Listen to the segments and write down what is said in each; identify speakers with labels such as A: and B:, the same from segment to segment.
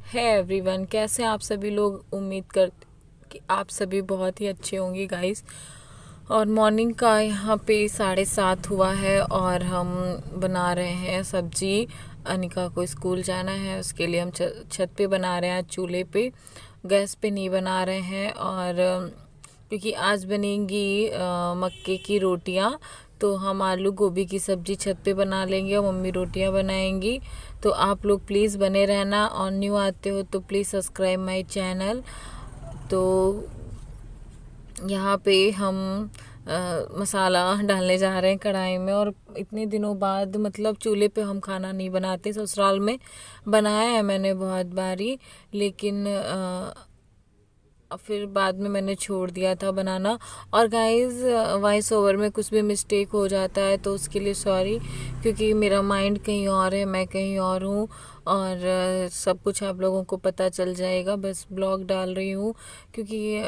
A: है एवरीवन, कैसे हैं आप सभी लोग। उम्मीद कर कि आप सभी बहुत ही अच्छे होंगे गाइस। और मॉर्निंग का यहाँ पे 7:30 हुआ है और हम बना रहे हैं सब्जी। अनिका को स्कूल जाना है, उसके लिए हम छत पे बना रहे हैं, चूल्हे पे, गैस पे नहीं बना रहे हैं। और क्योंकि आज बनेंगी मक्के की रोटियाँ, तो हम आलू गोभी की सब्ज़ी छत पे बना लेंगे और मम्मी रोटियां बनाएंगी। तो आप लोग प्लीज़ बने रहना, और न्यू आते हो तो प्लीज़ सब्सक्राइब माय चैनल। तो यहाँ पे हम मसाला डालने जा रहे हैं कढ़ाई में। और इतने दिनों बाद मतलब चूल्हे पे हम खाना नहीं बनाते। ससुराल में बनाया है मैंने बहुत बारी, लेकिन फिर बाद में मैंने छोड़ दिया था बनाना। और गाइस, वॉइस ओवर में कुछ भी मिस्टेक हो जाता है तो उसके लिए सॉरी, क्योंकि मेरा माइंड कहीं और है, मैं कहीं और हूँ। और सब कुछ आप लोगों को पता चल जाएगा। बस ब्लॉग डाल रही हूँ क्योंकि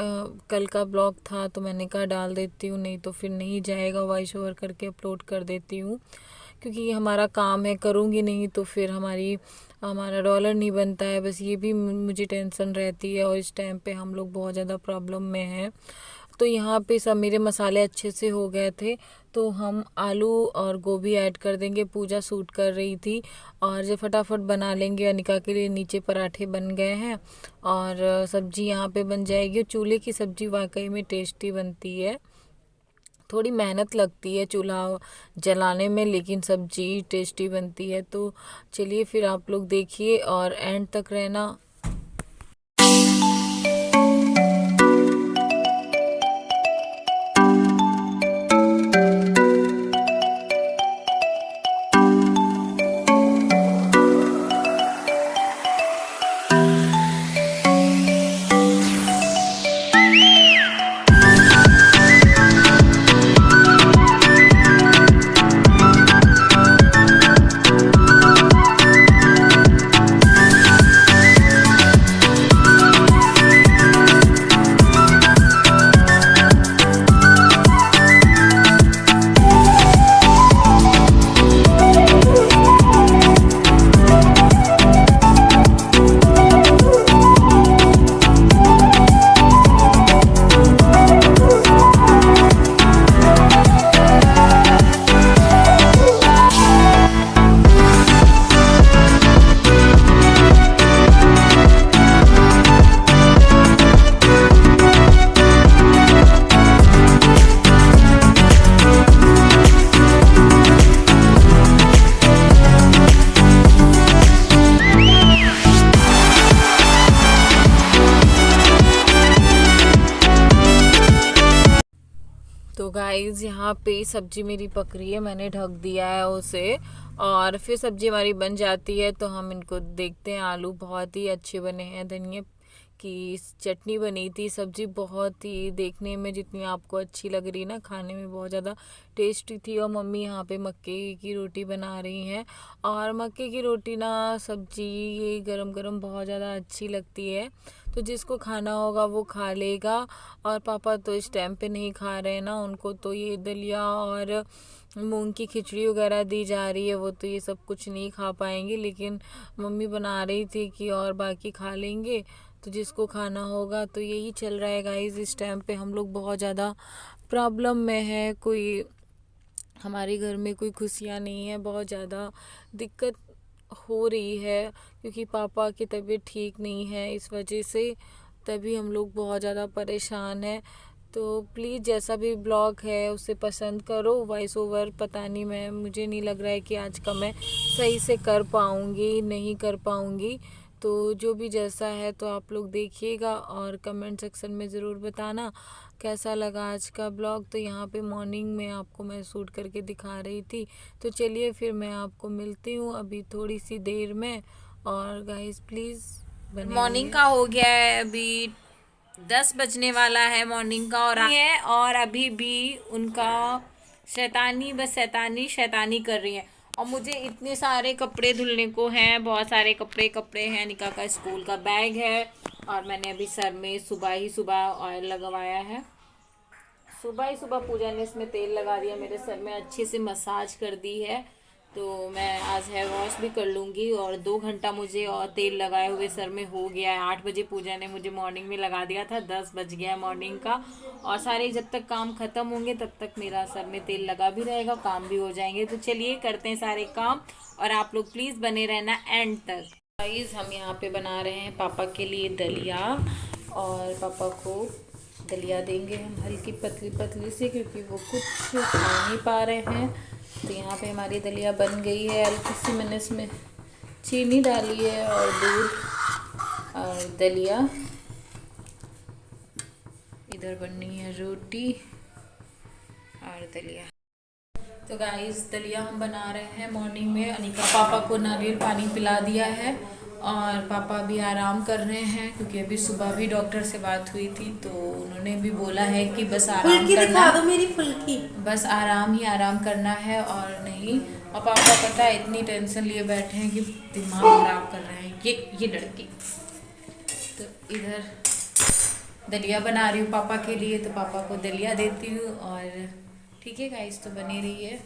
A: कल का ब्लॉग था तो मैंने कहा डाल देती हूँ, नहीं तो फिर नहीं जाएगा। वॉइस ओवर करके अपलोड कर देती हूँ क्योंकि ये हमारा काम है, करूँगी नहीं तो फिर हमारा डॉलर नहीं बनता है। बस ये भी मुझे टेंशन रहती है, और इस टाइम पे हम लोग बहुत ज़्यादा प्रॉब्लम में हैं। तो यहाँ पे सब मेरे मसाले अच्छे से हो गए थे, तो हम आलू और गोभी ऐड कर देंगे। पूजा सूट कर रही थी और जो फटाफट बना लेंगे। अनिका के लिए नीचे पराठे बन गए हैं और सब्जी यहाँ पे बन जाएगी। चूल्हे की सब्जी वाकई में टेस्टी बनती है, थोड़ी मेहनत लगती है चूल्हा जलाने में, लेकिन सब्जी टेस्टी बनती है। तो चलिए फिर आप लोग देखिए और एंड तक रहना। तो गाइस, यहाँ पे सब्जी मेरी पक रही है, मैंने ढक दिया है उसे। और फिर सब्जी हमारी बन जाती है तो हम इनको देखते हैं। आलू बहुत ही अच्छे बने हैं, धनिया की चटनी बनी थी, सब्जी बहुत ही देखने में जितनी आपको अच्छी लग रही ना, खाने में बहुत ज़्यादा टेस्टी थी। और मम्मी यहाँ पे मक्के की रोटी बना रही हैं, और मक्के की रोटी ना सब्जी ये गरम गरम बहुत ज़्यादा अच्छी लगती है। तो जिसको खाना होगा वो खा लेगा। और पापा तो इस टाइम पे नहीं खा रहे हैं ना, उनको तो ये दलिया और मूंग की खिचड़ी वगैरह दी जा रही है, वो तो ये सब कुछ नहीं खा पाएंगे। लेकिन मम्मी बना रही थी कि और बाकी खा लेंगे। तो जिसको खाना होगा, तो यही चल रहा है गाइस। इस टाइम पे हम लोग बहुत ज़्यादा प्रॉब्लम में है, कोई हमारे घर में कोई खुशियाँ नहीं है, बहुत ज़्यादा दिक्कत हो रही है क्योंकि पापा की तबीयत ठीक नहीं है, इस वजह से तभी हम लोग बहुत ज़्यादा परेशान हैं। तो प्लीज़ जैसा भी ब्लॉग है उसे पसंद करो। वॉइस ओवर पता नहीं, मुझे नहीं लग रहा है कि आज का मैं सही से कर पाऊँगी, नहीं कर पाऊँगी। तो जो भी जैसा है तो आप लोग देखिएगा और कमेंट सेक्शन में ज़रूर बताना कैसा लगा आज का ब्लॉग। तो यहाँ पे मॉर्निंग में आपको मैं शूट करके दिखा रही थी। तो चलिए फिर मैं आपको मिलती हूँ अभी थोड़ी सी देर में। और गाइस प्लीज़ बने मॉर्निंग का हो गया है, अभी 10 बजने वाला है मॉर्निंग का। और अभी भी उनका शैतानी, बस शैतानी शैतानी कर रही है। और मुझे इतने सारे कपड़े धुलने को हैं, बहुत सारे कपड़े हैं। निका का स्कूल का बैग है, और मैंने अभी सर में सुबह ही सुबह ऑयल लगवाया है। सुबह ही सुबह पूजा ने इसमें तेल लगा दिया, मेरे सर में अच्छे से मसाज कर दी है। तो मैं आज हेयर वॉश भी कर लूँगी। और 2 घंटा मुझे और तेल लगाए हुए सर में हो गया है। 8 बजे पूजा ने मुझे मॉर्निंग में लगा दिया था, 10 बज गया है मॉर्निंग का। और सारे जब तक काम ख़त्म होंगे तब तक मेरा सर में तेल लगा भी रहेगा, काम भी हो जाएंगे। तो चलिए करते हैं सारे काम, और आप लोग प्लीज़ बने रहना एंड तक। गाइस हम यहाँ पे बना रहे हैं पापा के लिए दलिया, और पापा को दलिया देंगे हम हल्की पतली पतली से, क्योंकि वो कुछ खा नहीं पा रहे हैं। तो यहाँ पे हमारी दलिया बन गई है हल्की सी। मैंने इसमें चीनी डाली है और दूध और दलिया। इधर बननी है रोटी और दलिया। तो गाइस दलिया हम बना रहे हैं मॉर्निंग में। अनिका पापा को नारियल पानी पिला दिया है, और पापा भी आराम कर रहे हैं, क्योंकि अभी सुबह भी डॉक्टर से बात हुई थी, तो उन्होंने भी बोला है कि बस आराम करना, दिखा दो मेरी फुल्की, बस आराम ही आराम करना है और नहीं। और पापा पता है इतनी टेंशन लिए बैठे हैं कि दिमाग खराब कर रहे हैं ये लड़की। तो इधर दलिया बना रही हूँ पापा के लिए, तो पापा को दलिया देती हूँ। और ठीक है गाइस, तो बनी रही है।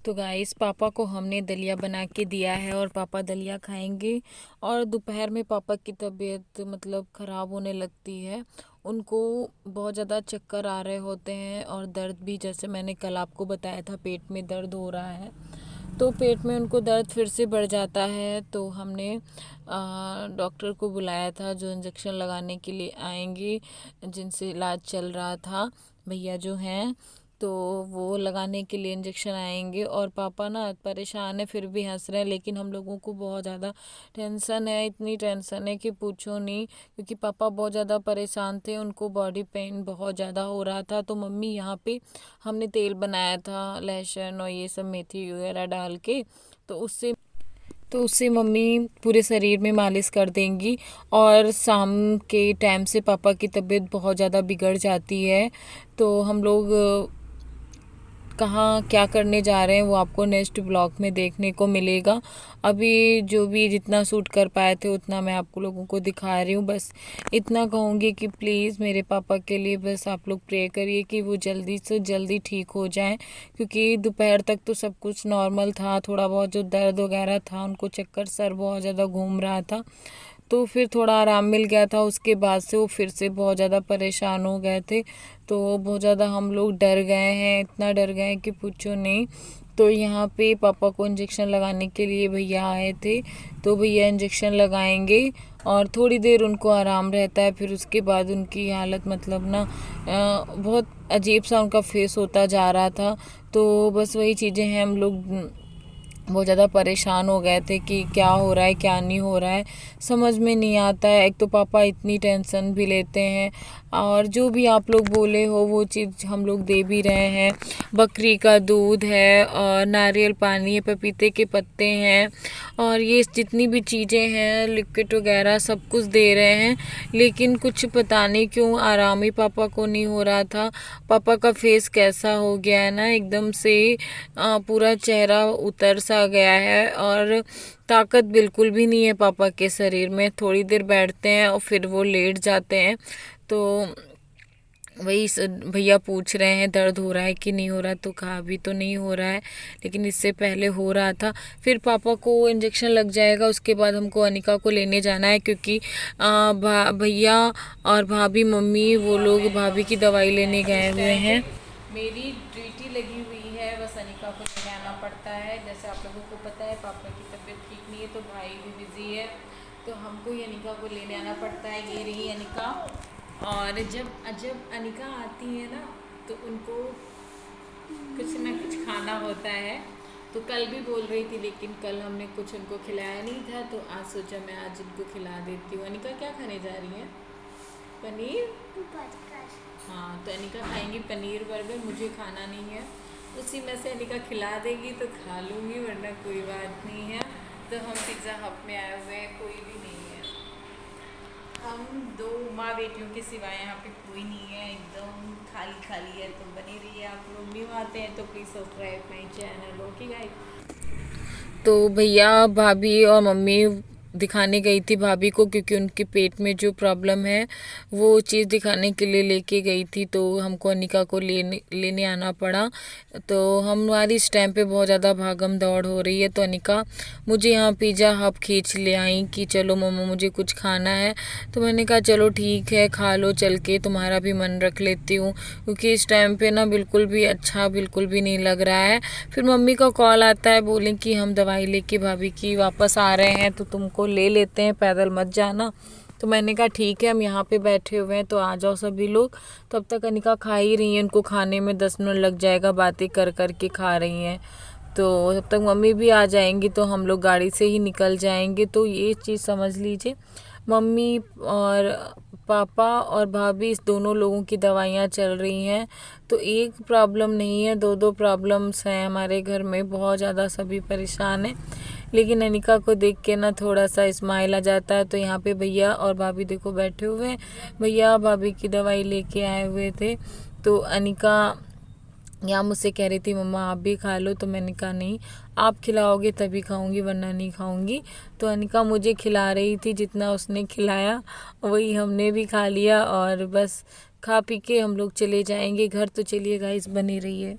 A: तो गाइस पापा को हमने दलिया बना के दिया है, और पापा दलिया खाएंगे। और दोपहर में पापा की तबीयत मतलब ख़राब होने लगती है, उनको बहुत ज़्यादा चक्कर आ रहे होते हैं, और दर्द भी, जैसे मैंने कल आपको बताया था पेट में दर्द हो रहा है, तो पेट में उनको दर्द फिर से बढ़ जाता है। तो हमने डॉक्टर को बुलाया था, जो इंजेक्शन लगाने के लिए आएंगे, जिनसे इलाज चल रहा था, भैया जो हैं, तो वो लगाने के लिए इंजेक्शन आएंगे। और पापा ना परेशान है, फिर भी हंस रहे हैं, लेकिन हम लोगों को बहुत ज़्यादा टेंशन है, इतनी टेंशन है कि पूछो नहीं। क्योंकि पापा बहुत ज़्यादा परेशान थे, उनको बॉडी पेन बहुत ज़्यादा हो रहा था। तो मम्मी यहाँ पे हमने तेल बनाया था लहसुन और ये सब मेथी वगैरह डाल के, तो उससे मम्मी पूरे शरीर में मालिश कर देंगी। और शाम के टाइम से पापा की तबीयत बहुत ज़्यादा बिगड़ जाती है। तो हम लोग कहाँ क्या करने जा रहे हैं वो आपको नेक्स्ट ब्लॉग में देखने को मिलेगा। अभी जो भी जितना शूट कर पाए थे उतना मैं आपको लोगों को दिखा रही हूँ। बस इतना कहूँगी कि प्लीज़ मेरे पापा के लिए बस आप लोग प्रे करिए कि वो जल्दी से जल्दी ठीक हो जाएं, क्योंकि दोपहर तक तो सब कुछ नॉर्मल था। थोड़ा बहुत जो दर्द वगैरह था, उनको चक्कर, सर बहुत ज़्यादा घूम रहा था, तो फिर थोड़ा आराम मिल गया था। उसके बाद से वो फिर से बहुत ज़्यादा परेशान हो गए थे। तो बहुत ज़्यादा हम लोग डर गए हैं, इतना डर गए हैं कि पूछो नहीं। तो यहाँ पे पापा को इंजेक्शन लगाने के लिए भैया आए थे, तो भैया इंजेक्शन लगाएंगे और थोड़ी देर उनको आराम रहता है। फिर उसके बाद उनकी हालत मतलब ना बहुत अजीब सा उनका फेस होता जा रहा था। तो बस वही चीज़ें हैं, हम लोग बहुत ज़्यादा परेशान हो गए थे कि क्या हो रहा है क्या नहीं हो रहा है, समझ में नहीं आता है। एक तो पापा इतनी टेंशन भी लेते हैं, और जो भी आप लोग बोले हो वो चीज़ हम लोग दे भी रहे हैं। बकरी का दूध है, और नारियल पानी है, पपीते के पत्ते हैं, और ये जितनी भी चीज़ें हैं लिक्विड वगैरह सब कुछ दे रहे हैं। लेकिन कुछ पता नहीं क्यों आराम ही पापा को नहीं हो रहा था। पापा का फेस कैसा हो गया है ना, एकदम से पूरा चेहरा उतर सा गया है, और ताकत बिल्कुल भी नहीं है पापा के शरीर में। थोड़ी देर बैठते हैं और फिर वो लेट जाते हैं। तो वही भैया पूछ रहे हैं दर्द हो रहा है कि नहीं हो रहा, तो कहा अभी तो नहीं हो रहा है, लेकिन इससे पहले हो रहा था। फिर पापा को इंजेक्शन लग जाएगा, उसके बाद हमको अनिका को लेने जाना है, क्योंकि भैया और भाभी, मम्मी, वो लोग भाभी की दवाई लेने गए हुए हैं। मेरी ड्यूटी लगी हुई है, बस अनिका को लेने आना पड़ता है। जैसे आप लोगों को पता है पापा की तबीयत ठीक नहीं है, तो भाई भी बिजी है, तो हमको ही अनिका को लेने आना पड़ता है। ये रही अनिका। और जब अनिका आती है ना, तो उनको कुछ ना कुछ खाना होता है। तो कल भी बोल रही थी, लेकिन कल हमने कुछ उनको खिलाया नहीं था, तो आज सोचा मैं आज इनको खिला देती हूँ। अनिका क्या खाने जा रही है? पनीर बर्गर। हाँ, तो अनिका खाएंगी पनीर बर्गर, मुझे खाना नहीं है। उसी में से अनिका खिला देगी तो खा लूँगी, वरना कोई बात नहीं है। तो हम पिज़्ज़ा हट में आए हुए हैं, कोई भी नहीं है, हम दो माँ बेटियों के सिवाय यहाँ पे कोई नहीं है, एकदम खाली खाली है। तो बनी रही है, आप लोग न्यू आते हैं तो please subscribe my channel. Okay guys. तो भैया, भाभी और मम्मी दिखाने गई थी भाभी को, क्योंकि उनके पेट में जो प्रॉब्लम है वो चीज़ दिखाने के लिए लेके गई थी। तो हमको अनिका को लेने आना पड़ा। तो हमारी इस टाइम पे बहुत ज़्यादा भागम दौड़ हो रही है। तो अनिका मुझे यहाँ पिज़्ज़ा हब खींच ले आई कि चलो मम्मा मुझे कुछ खाना है। तो मैंने कहा चलो ठीक है खा लो चल के, तुम्हारा भी मन रख लेती हूँ, क्योंकि इस टाइम पे ना बिल्कुल भी अच्छा बिल्कुल भी नहीं लग रहा है। फिर मम्मी का कॉल आता है, बोले कि हम दवाई लेके भाभी की वापस आ रहे हैं तो तुमको ले लेते हैं, पैदल मत जाना। तो मैंने कहा ठीक है, हम यहाँ पे बैठे हुए हैं तो आ जाओ सभी लोग। तब तक अनिका खा ही रही है, उनको खाने में 10 मिनट लग जाएगा, बातें कर कर के खा रही हैं। तो जब तक मम्मी भी आ जाएंगी तो हम लोग गाड़ी से ही निकल जाएंगे। तो ये चीज़ समझ लीजिए, मम्मी और पापा और भाभी इस दोनों लोगों की दवाइयाँ चल रही हैं। तो एक प्रॉब्लम नहीं है, दो दो प्रॉब्लम्स हैं हमारे घर में, बहुत ज़्यादा सभी परेशान हैं। लेकिन अनिका को देख के ना थोड़ा सा स्माइल आ जाता है। तो यहाँ पे भैया और भाभी देखो बैठे हुए हैं, भैया भाभी की दवाई लेके आए हुए थे। तो अनिका यहाँ मुझसे कह रही थी मम्मा आप भी खा लो। तो मैंने कहा नहीं, आप खिलाओगे तभी खाऊंगी वरना नहीं खाऊंगी। तो अनिका मुझे खिला रही थी, जितना उसने खिलाया वही हमने भी खा लिया, और बस खा पी के हम लोग चले जाएंगे घर। तो चलिए गाइस बने रहिए।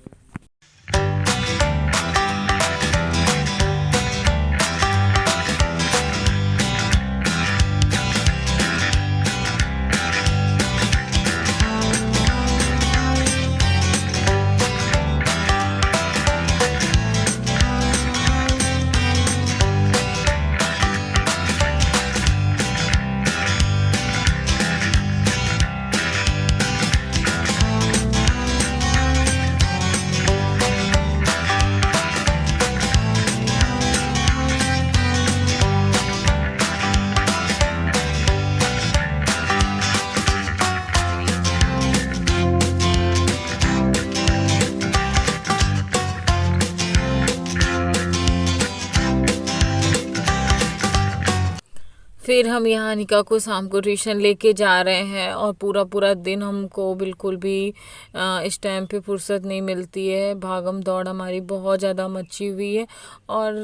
A: फिर हम यहाँ अनिका को शाम को ट्यूशन लेके जा रहे हैं, और पूरा पूरा दिन हमको बिल्कुल भी इस टाइम पे फुर्सत नहीं मिलती है। भागम दौड़ हमारी बहुत ज़्यादा मची हुई है। और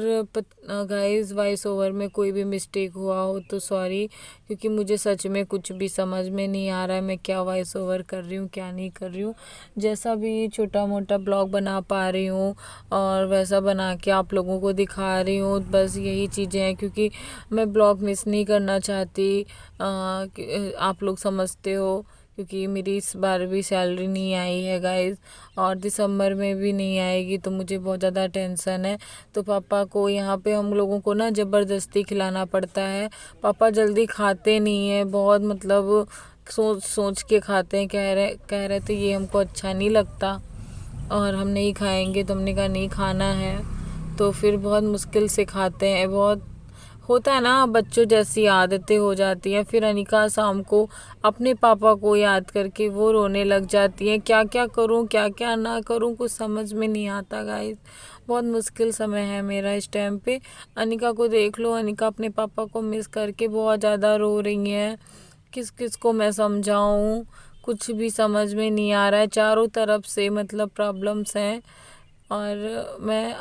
A: गाइस वॉइस ओवर में कोई भी मिस्टेक हुआ हो तो सॉरी, क्योंकि मुझे सच में कुछ भी समझ में नहीं आ रहा है मैं क्या वॉइस ओवर कर रही हूँ क्या नहीं कर रही हूँ। जैसा भी छोटा मोटा ब्लॉग बना पा रही हूँ और वैसा बना के आप लोगों को दिखा रही हूँ, बस यही चीज़ें हैं। क्योंकि मैं ब्लॉग मिस नहीं करना चाहती, आप लोग समझते हो, क्योंकि मेरी इस बार भी सैलरी नहीं आई है गाइस, और दिसंबर में भी नहीं आएगी। तो मुझे बहुत ज़्यादा टेंशन है। तो पापा को यहाँ पे हम लोगों को ना ज़बरदस्ती खिलाना पड़ता है। पापा जल्दी खाते नहीं है, बहुत मतलब सोच सोच के खाते हैं। कह रहे थे ये हमको अच्छा नहीं लगता और हम नहीं खाएंगे। तो हमने कहा नहीं खाना है, तो फिर बहुत मुश्किल से खाते हैं। बहुत होता है ना, बच्चों जैसी आदतें हो जाती हैं। फिर अनिका शाम को अपने पापा को याद करके वो रोने लग जाती है। क्या क्या करूं क्या क्या ना करूं कुछ समझ में नहीं आता गाइस। बहुत मुश्किल समय है मेरा इस टाइम पे। अनिका को देख लो, अनिका अपने पापा को मिस करके बहुत ज़्यादा रो रही है। किस किस को मैं समझाऊं, कुछ भी समझ में नहीं आ रहा है। चारों तरफ से मतलब प्रॉब्लम्स हैं, और मैं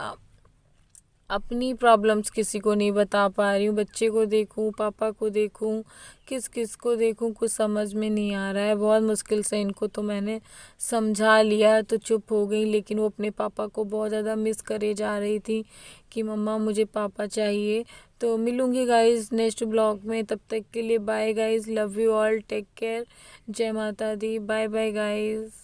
A: अपनी प्रॉब्लम्स किसी को नहीं बता पा रही हूँ। बच्चे को देखूँ, पापा को देखूँ, किस किस को देखूँ, कुछ समझ में नहीं आ रहा है। बहुत मुश्किल से इनको तो मैंने समझा लिया तो चुप हो गई, लेकिन वो अपने पापा को बहुत ज़्यादा मिस करे जा रही थी कि मम्मा मुझे पापा चाहिए। तो मिलूँगी गाइज़ नेक्स्ट ब्लॉग में, तब तक के लिए bye guys, love you all, take care, जय माता दी, बाय बाय गाइज़।